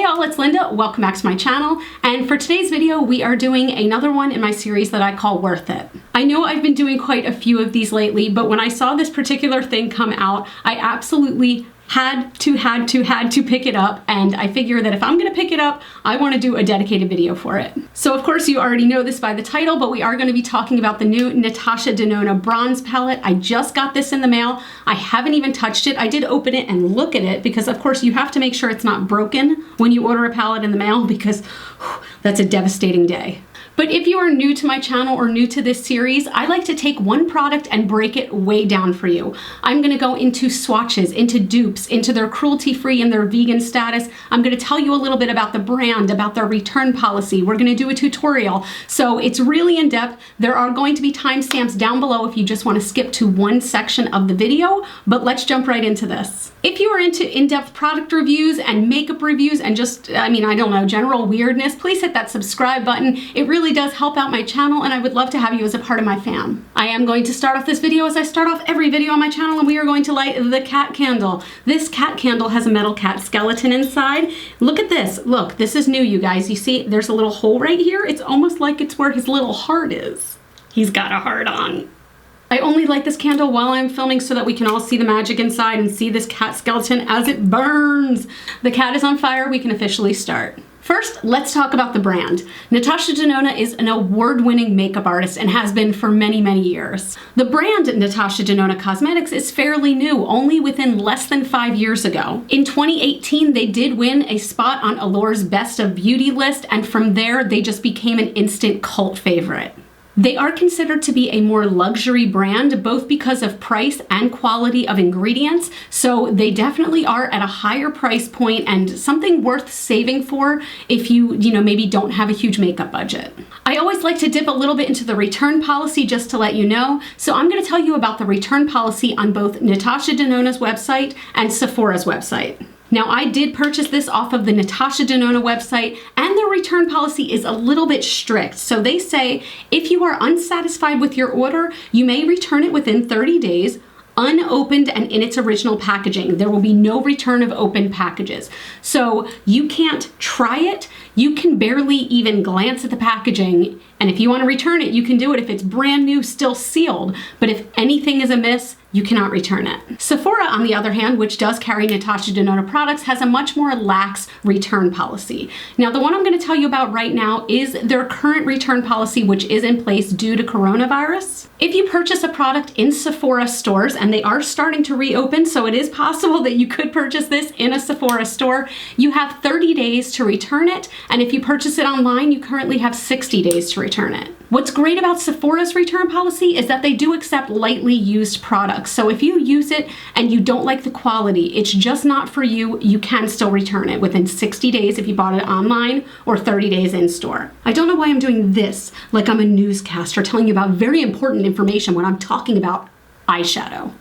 y'all, it's Linda. Welcome back to my channel. And for today's video, we are doing another one in my series that I call Worth It. I know I've been doing quite a few of these lately, but when I saw this particular thing come out, I absolutely had to pick it up, and I figure that if I'm gonna pick it up, I want to do a dedicated video for it. So of course you already know this by the title, but we are going to be talking about the new Natasha Denona bronze palette. I just got this in the mail. I haven't even touched it. I did open it and look at it because of course you have to make sure it's not broken when you order a palette in the mail, because that's a devastating day. But if you are new to my channel or new to this series, I like to take one product and break it way down for you. I'm gonna go into swatches, into dupes, into their cruelty-free and their vegan status. I'm gonna tell you a little bit about the brand, about their return policy. We're gonna do a tutorial. So it's really in depth. There are going to be timestamps down below if you just wanna skip to one section of the video, but let's jump right into this. If you are into in-depth product reviews and makeup reviews and just, I don't know, general weirdness, please hit that subscribe button. It really does help out my channel, and I would love to have you as a part of my fam. I am going to start off this video as I start off every video on my channel, and we are going to light the cat candle. This cat candle has a metal cat skeleton inside. Look at this. Look, this is new, you guys. You see, there's a little hole right here. It's almost like it's where his little heart is. He's got a heart on. I only light this candle while I'm filming so that we can all see the magic inside and see this cat skeleton as it burns. The cat is on fire. We can officially start. First, let's talk about the brand. Natasha Denona is an award-winning makeup artist and has been for many, many years. The brand Natasha Denona Cosmetics is fairly new, only within less than 5 years ago. In 2018, they did win a spot on Allure's Best of Beauty list, and from there, they just became an instant cult favorite. They are considered to be a more luxury brand, both because of price and quality of ingredients. So they definitely are at a higher price point and something worth saving for if you maybe don't have a huge makeup budget. I always like to dip a little bit into the return policy just to let you know. So I'm going to tell you about the return policy on both Natasha Denona's website and Sephora's website. Now, I did purchase this off of the Natasha Denona website, and their return policy is a little bit strict. So they say if you are unsatisfied with your order, you may return it within 30 days, unopened and in its original packaging. There will be no return of open packages. So you can't try it. You can barely even glance at the packaging. And if you want to return it, you can do it if it's brand new, still sealed. But if anything is amiss, you cannot return it. Sephora, on the other hand, which does carry Natasha Denona products, has a much more lax return policy. Now, the one I'm going to tell you about right now is their current return policy, which is in place due to coronavirus. If you purchase a product in Sephora stores, and they are starting to reopen, so it is possible that you could purchase this in a Sephora store, you have 30 days to return it, and if you purchase it online, you currently have 60 days to return it. What's great about Sephora's return policy is that they do accept lightly used products. So if you use it and you don't like the quality, it's just not for you, you can still return it within 60 days if you bought it online or 30 days in store. I don't know why I'm doing this like I'm a newscaster telling you about very important information when I'm talking about eyeshadow.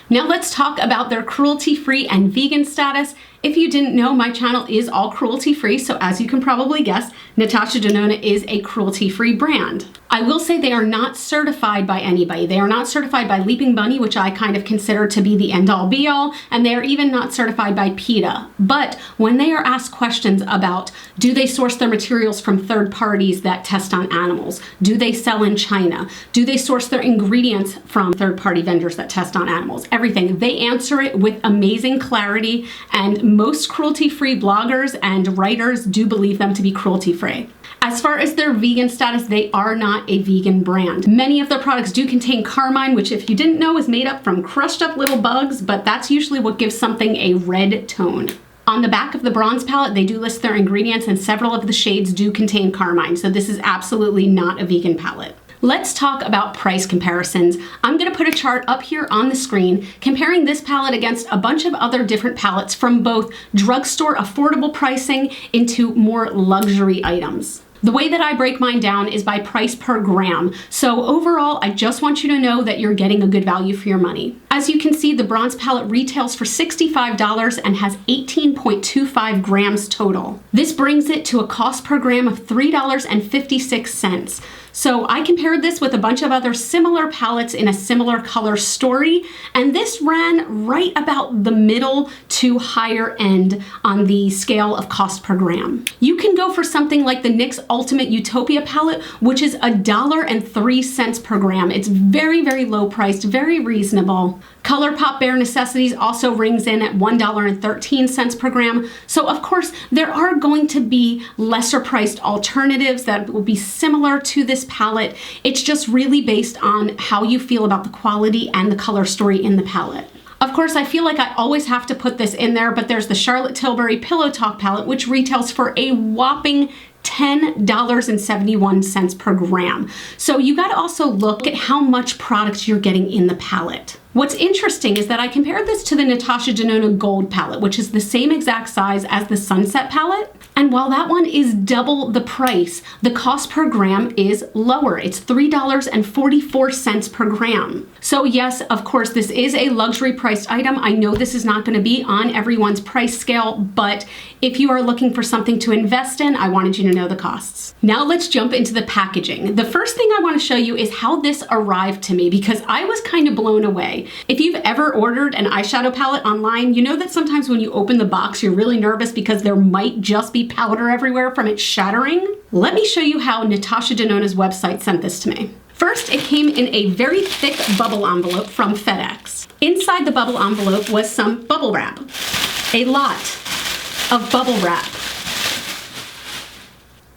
Now let's talk about their cruelty-free and vegan status. If you didn't know, my channel is all cruelty-free, so as you can probably guess, Natasha Denona is a cruelty-free brand. I will say they are not certified by anybody. They are not certified by Leaping Bunny, which I kind of consider to be the end-all be-all, and they are even not certified by PETA. But when they are asked questions about, do they source their materials from third parties that test on animals? Do they sell in China? Do they source their ingredients from third-party vendors that test on animals? Everything. They answer it with amazing clarity, and most cruelty-free bloggers and writers do believe them to be cruelty-free. As far as their vegan status, they are not a vegan brand. Many of their products do contain carmine, which if you didn't know is made up from crushed up little bugs, but that's usually what gives something a red tone. On the back of the bronze palette, they do list their ingredients, and several of the shades do contain carmine, so this is absolutely not a vegan palette. Let's talk about price comparisons. I'm going to put a chart up here on the screen comparing this palette against a bunch of other different palettes from both drugstore affordable pricing into more luxury items. The way that I break mine down is by price per gram. So overall, I just want you to know that you're getting a good value for your money. As you can see, the bronze palette retails for $65 and has 18.25 grams total. This brings it to a cost per gram of $3.56. So I compared this with a bunch of other similar palettes in a similar color story, and this ran right about the middle to higher end on the scale of cost per gram. You can go for something like the NYX Ultimate Utopia palette, which is $1.03 per gram. It's very, very low priced, very reasonable. ColourPop Bare Necessities also rings in at $1.13 per gram. So of course, there are going to be lesser priced alternatives that will be similar to this palette. It's just really based on how you feel about the quality and the color story in the palette. Of course, I feel like I always have to put this in there, but there's the Charlotte Tilbury Pillow Talk palette, which retails for a whopping $10.71 per gram. So you got to also look at how much product you're getting in the palette. What's interesting is that I compared this to the Natasha Denona Gold palette, which is the same exact size as the Sunset palette. And while that one is double the price, the cost per gram is lower. It's $3.44 per gram. So yes, of course, this is a luxury priced item. I know this is not going to be on everyone's price scale, but if you are looking for something to invest in, I wanted you to know the costs. Now let's jump into the packaging. The first thing I want to show you is how this arrived to me, because I was kind of blown away. If you've ever ordered an eyeshadow palette online, you know that sometimes when you open the box, you're really nervous because there might just be powder everywhere from it shattering. Let me show you how Natasha Denona's website sent this to me. First, it came in a very thick bubble envelope from FedEx. Inside the bubble envelope was some bubble wrap, a lot of bubble wrap.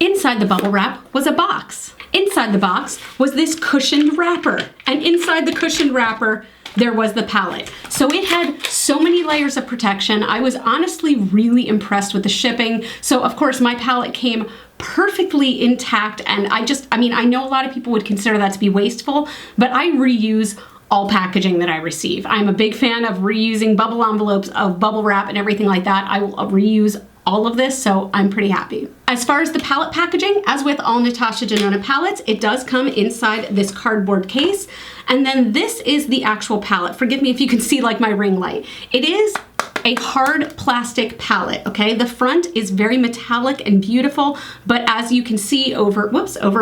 Inside the bubble wrap was a box. Inside the box was this cushioned wrapper, and inside the cushioned wrapper, there was the palette. So it had so many layers of protection. I was honestly really impressed with the shipping. So of course my palette came perfectly intact, and I know a lot of people would consider that to be wasteful, but I reuse all packaging that I receive. I'm a big fan of reusing bubble envelopes of bubble wrap and everything like that. I will reuse all of this, so I'm pretty happy. As far as the palette packaging, as with all Natasha Denona palettes, it does come inside this cardboard case, and then this is the actual palette. Forgive me if you can see like my ring light. It is a hard plastic palette, okay? The front is very metallic and beautiful, but as you can see over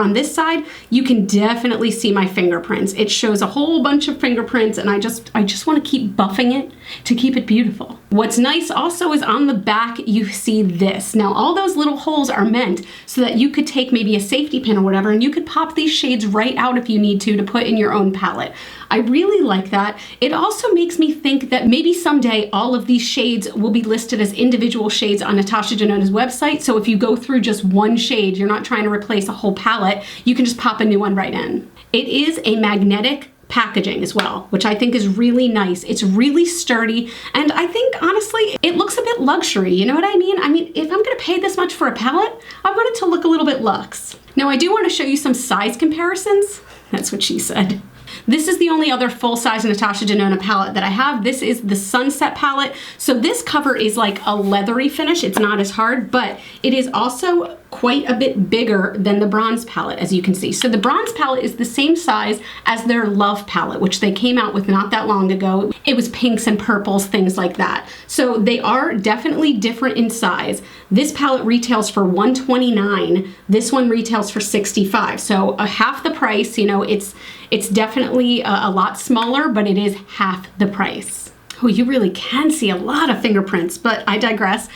on this side, you can definitely see my fingerprints. It shows a whole bunch of fingerprints, and I just want to keep buffing it to keep it beautiful. What's nice also is on the back, you see this. Now, all those little holes are meant so that you could take maybe a safety pin or whatever, and you could pop these shades right out if you need to put in your own palette. I really like that. It also makes me think that maybe someday all of these shades will be listed as individual shades on Natasha Denona's website. So if you go through just one shade, you're not trying to replace a whole palette, you can just pop a new one right in. It is a magnetic packaging as well, which I think is really nice. It's really sturdy, and I think honestly it looks a bit luxury, you know what I mean? I mean, if I'm gonna pay this much for a palette, I want it to look a little bit luxe. Now I do want to show you some size comparisons. That's what she said. This is the only other full-size Natasha Denona palette that I have. This is the Sunset palette. So this cover is like a leathery finish. It's not as hard, but it is also quite a bit bigger than the bronze palette, as you can see. So the bronze palette is the same size as their Love palette, which they came out with not that long ago. It was pinks and purples, things like that. So they are definitely different in size. This palette retails for $129. This one retails for $65. So half the price, you know, it's definitely a lot smaller, but it is half the price. Oh, you really can see a lot of fingerprints, but I digress.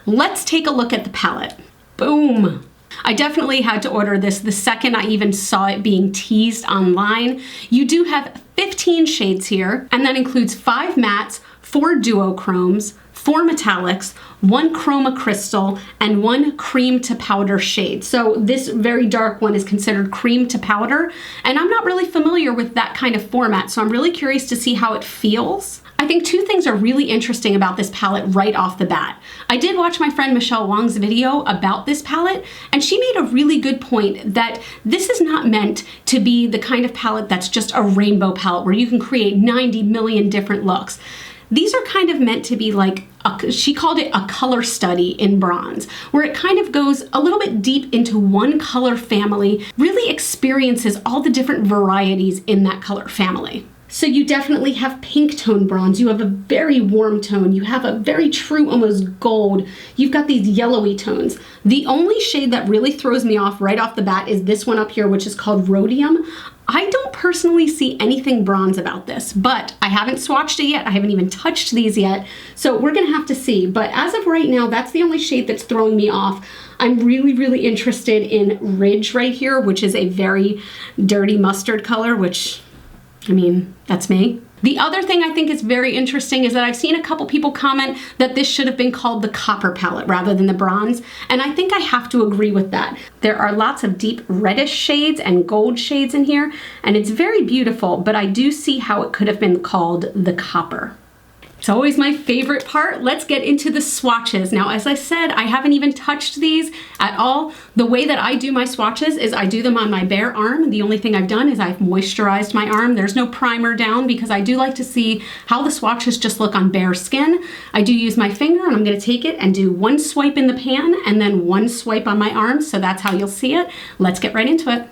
Let's take a look at the palette. Boom. I definitely had to order this the second I even saw it being teased online. You do have 15 shades here, and that includes 5 mattes, 4 duochromes, 4 metallics, 1 chroma crystal, and 1 cream to powder shade. So this very dark one is considered cream to powder, and I'm not really familiar with that kind of format, so I'm really curious to see how it feels. I think 2 things are really interesting about this palette right off the bat. I did watch my friend Michelle Wong's video about this palette, and she made a really good point that this is not meant to be the kind of palette that's just a rainbow palette where you can create 90 million different looks. These are kind of meant to be like, she called it a color study in bronze, where it kind of goes a little bit deep into one color family, really experiences all the different varieties in that color family. So you definitely have pink tone bronze, you have a very warm tone, you have a very true almost gold, you've got these yellowy tones. The only shade that really throws me off right off the bat is this one up here, which is called Rhodium. I don't personally see anything bronze about this, but I haven't swatched it yet. I haven't even touched these yet, so we're gonna have to see. But as of right now, that's the only shade that's throwing me off. I'm really, really interested in Ridge right here, which is a very dirty mustard color, which, I mean, that's me. The other thing I think is very interesting is that I've seen a couple people comment that this should have been called the copper palette rather than the bronze, and I think I have to agree with that. There are lots of deep reddish shades and gold shades in here, and it's very beautiful, but I do see how it could have been called the copper. It's always my favorite part. Let's get into the swatches. Now, as I said, I haven't even touched these at all. The way that I do my swatches is I do them on my bare arm. The only thing I've done is I've moisturized my arm. There's no primer down because I do like to see how the swatches just look on bare skin. I do use my finger, and I'm gonna take it and do one swipe in the pan and then one swipe on my arm, so that's how you'll see it. Let's get right into it.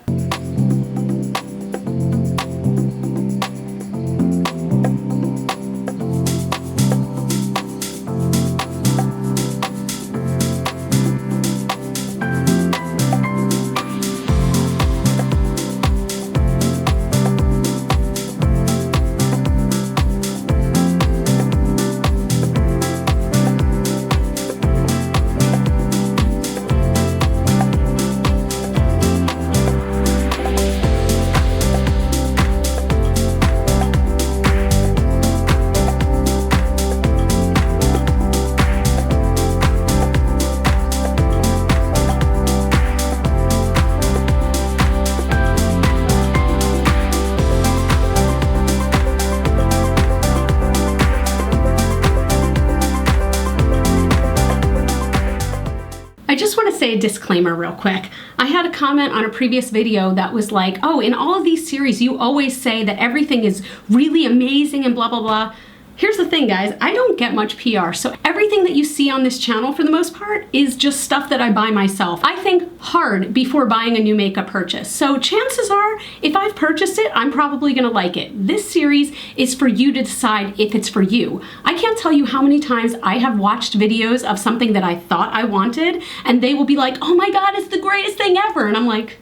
A disclaimer real quick. I had a comment on a previous video that was like, oh, in all of these series you always say that everything is really amazing and blah blah blah. Here's the thing, guys, I don't get much PR, so everything that you see on this channel for the most part is just stuff that I buy myself. I think hard before buying a new makeup purchase, so chances are if I've purchased it, I'm probably gonna like it. This series is for you to decide if it's for you. I can't tell you how many times I have watched videos of something that I thought I wanted, and they will be like, oh my god, it's the greatest thing ever, and I'm like,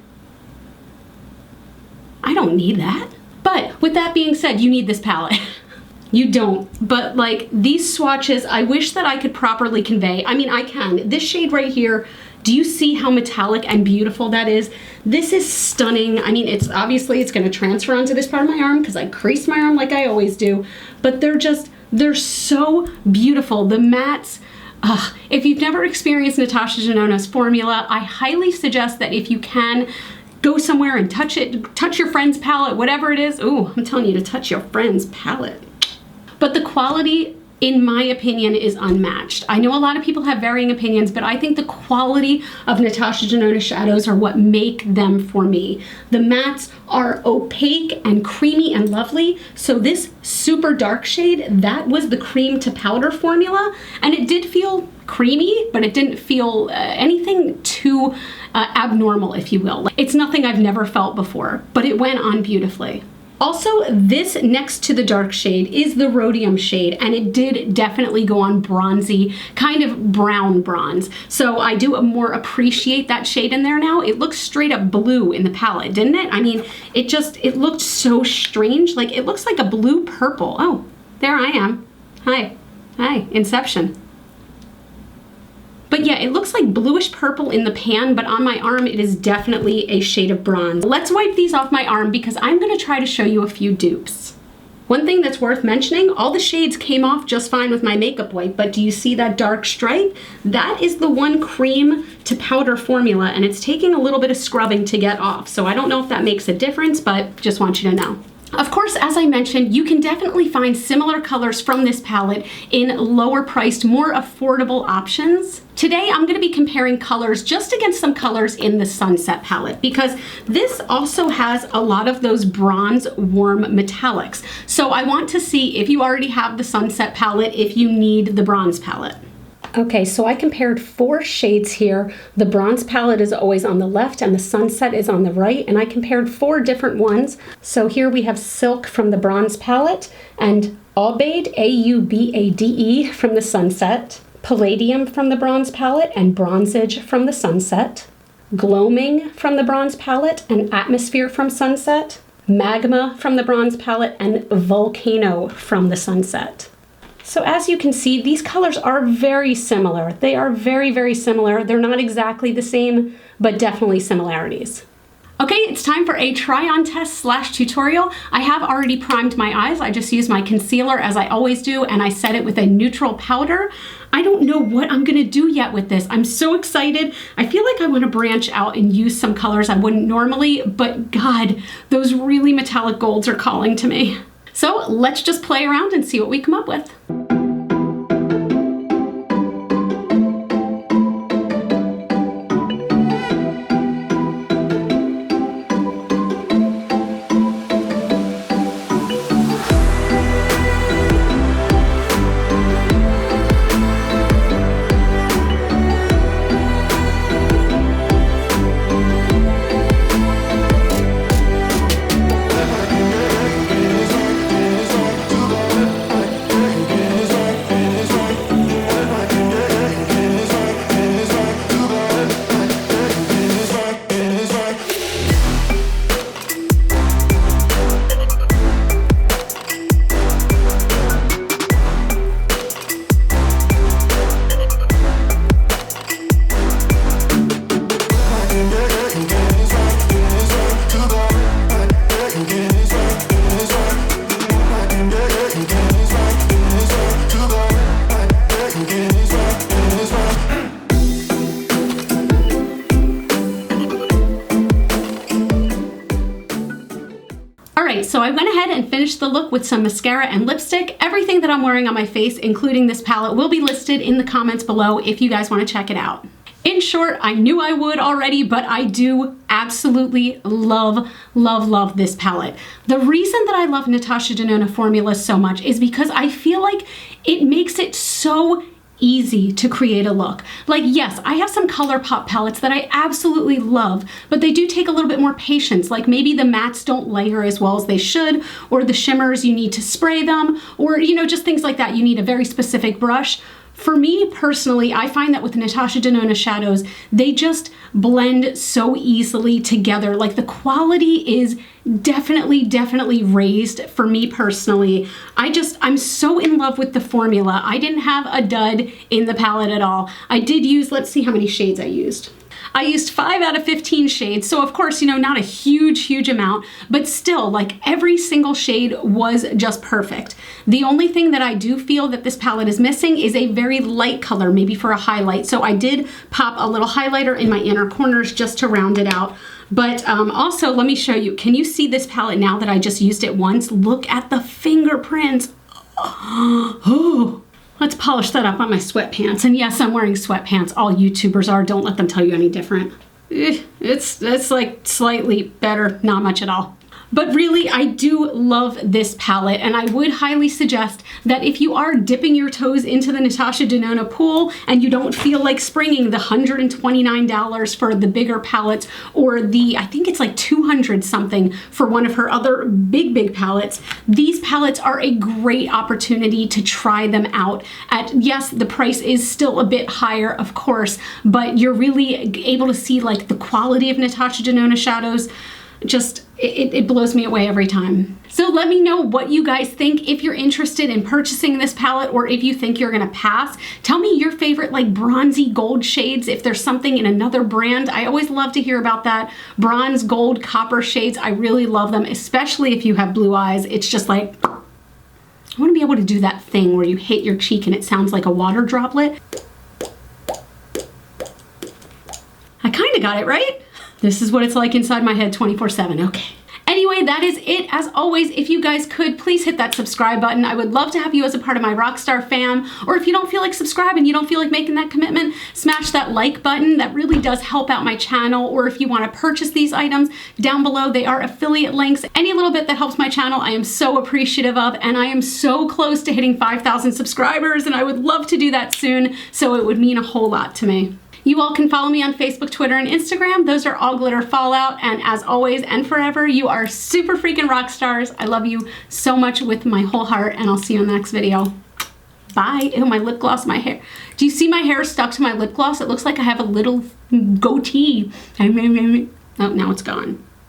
I don't need that. But with that being said, you need this palette. You don't, but like these swatches, I wish that I could properly convey. I mean, I can. This shade right here, do you see how metallic and beautiful that is? This is stunning. I mean, it's obviously it's gonna transfer onto this part of my arm because I crease my arm like I always do, but they're so beautiful. The mattes, if you've never experienced Natasha Denona's formula, I highly suggest that if you can, go somewhere and touch it, touch your friend's palette, whatever it is. Ooh, I'm telling you to touch your friend's palette. But the quality, in my opinion, is unmatched. I know a lot of people have varying opinions, but I think the quality of Natasha Denona shadows are what make them for me. The mattes are opaque and creamy and lovely. So this super dark shade, that was the cream to powder formula, and it did feel creamy, but it didn't feel anything too abnormal, if you will. It's nothing I've never felt before, but it went on beautifully. Also, this next to the dark shade is the Rhodium shade, and it did definitely go on bronzy, kind of brown bronze. So I do more appreciate that shade in there now. It looks straight up blue in the palette, didn't it? I mean, it looked so strange. Like, it looks like a blue purple. Oh, there I am. Hi, Inception. But yeah, it looks like bluish purple in the pan, but on my arm, it is definitely a shade of bronze. Let's wipe these off my arm because I'm gonna try to show you a few dupes. One thing that's worth mentioning, all the shades came off just fine with my makeup wipe, but do you see that dark stripe? That is the one cream to powder formula, and it's taking a little bit of scrubbing to get off. So I don't know if that makes a difference, but just want you to know. Of course, as I mentioned, you can definitely find similar colors from this palette in lower priced, more affordable options. Today, I'm gonna be comparing colors just against some colors in the Sunset palette because this also has a lot of those bronze warm metallics. So I want to see if you already have the Sunset palette, if you need the bronze palette. Okay, so I compared 4 shades here. The bronze palette is always on the left and the sunset is on the right, and I compared 4 different ones. So here we have Silk from the bronze palette and Aubade, A-U-B-A-D-E, from the sunset, Palladium from the bronze palette and Bronzage from the sunset, Gloaming from the bronze palette and Atmosphere from sunset, Magma from the bronze palette and Volcano from the sunset. So as you can see, these colors are very similar. They are very, very similar. They're not exactly the same, but definitely similarities. Okay, it's time for a try-on test / tutorial. I have already primed my eyes. I just used my concealer as I always do, and I set it with a neutral powder. I don't know what I'm gonna do yet with this. I'm so excited. I feel like I wanna branch out and use some colors I wouldn't normally, but God, those really metallic golds are calling to me. So let's just play around and see what we come up with. So I went ahead and finished the look with some mascara and lipstick. Everything that I'm wearing on my face, including this palette, will be listed in the comments below if you guys want to check it out. In short, I knew I would already, but I do absolutely love, love, love this palette. The reason that I love Natasha Denona formulas so much is because I feel like it makes it so easy to create a look. Like, yes, I have some ColourPop palettes that I absolutely love, but they do take a little bit more patience. Like maybe the mattes don't layer as well as they should, or the shimmers, you need to spray them, or, you know, just things like that. You need a very specific brush. For me personally, I find that with Natasha Denona shadows, they just blend so easily together. Like the quality is definitely raised for me personally. I'm so in love with the formula. I didn't have a dud in the palette at all. I did use, let's see how many shades I used. I used 5 out of 15 shades, so of course, you know, not a huge amount, but still, like every single shade was just perfect. The only thing that I do feel that this palette is missing is a very light color, maybe for a highlight. So I did pop a little highlighter in my inner corners just to round it out. But also, let me show you. Can you see this palette now that I just used it once? Look at the fingerprints. Oh. Let's polish that up on my sweatpants. And yes, I'm wearing sweatpants. All YouTubers are. Don't let them tell you any different. It's like slightly better, not much at all. But really, I do love this palette, and I would highly suggest that if you are dipping your toes into the Natasha Denona pool and you don't feel like springing the $129 for the bigger palettes, or the, I think it's like 200 something for one of her other big palettes, these palettes are a great opportunity to try them out at, yes, the price is still a bit higher, of course, but you're really able to see like the quality of Natasha Denona shadows. Just, it blows me away every time. So let me know what you guys think, if you're interested in purchasing this palette, or if you think you're gonna pass. Tell me your favorite like bronzy gold shades, if there's something in another brand. I always love to hear about that. Bronze, gold, copper shades, I really love them, especially if you have blue eyes. It's just like, I wanna be able to do that thing where you hit your cheek and it sounds like a water droplet. I kinda got it right. This is what it's like inside my head 24/7, okay. Anyway, that is it. As always, if you guys could, please hit that subscribe button. I would love to have you as a part of my Rockstar fam. Or if you don't feel like subscribing, you don't feel like making that commitment, smash that like button. That really does help out my channel. Or if you want to purchase these items, down below they are affiliate links. Any little bit that helps my channel, I am so appreciative of, and I am so close to hitting 5,000 subscribers, and I would love to do that soon, so it would mean a whole lot to me. You all can follow me on Facebook, Twitter, and Instagram. Those are all GlitterFallout. And as always and forever, you are super freaking rock stars. I love you so much with my whole heart, and I'll see you in the next video. Bye. Ew, my lip gloss, my hair. Do you see my hair stuck to my lip gloss? It looks like I have a little goatee. Oh, now it's gone.